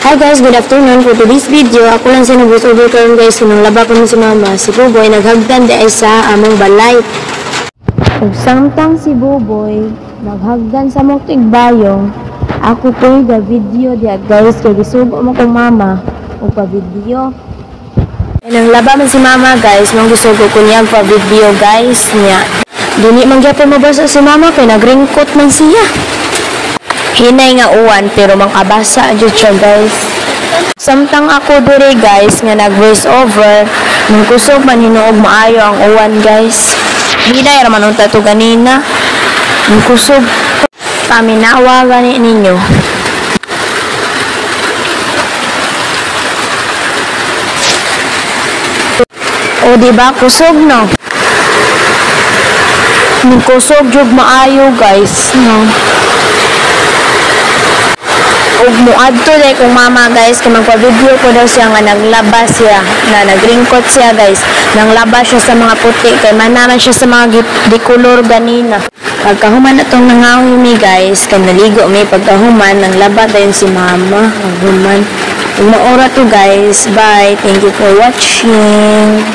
Hi guys, good afternoon. For today's video, ako lang sa nag-voiceover karon guys. Nung laba ko si mama, si Buboy naghagdan di sa among balay. Ug samtang si Buboy naghagdan sa mong tigbayong, ako ko'y ga-video diya guys. Kaya gisugo mo kong mama o pa-video. Nang laba man si mama guys, nang gisugo ko niya pa-video guys niya. Dini man gyapon mabasa si mama kay nagringkot man siya. Hinay nga uwan pero mangabasa jud siya guys. Samtang ako dire guys nga nag-voice over, nung kusog man hinuog maayo ang uwan guys. Hinay ra man unta to ganina. Nung kusog paminawa gani ninyo. O diba kusog no? Nung kusog jud maayo guys no. Ug muadto day kung mama guys kay magpa-video ko daw siya nga naglaba siya na nagringkot siya guys. Nanglaba siya sa mga puti kay manaman siya sa mga dikolor ganina. Pagkahuman atong nangahoy mi guys kay naligo mi pagkahuman nanglaba dayon si mama. Human. Ug maora to guys. Bye. Thank you for watching.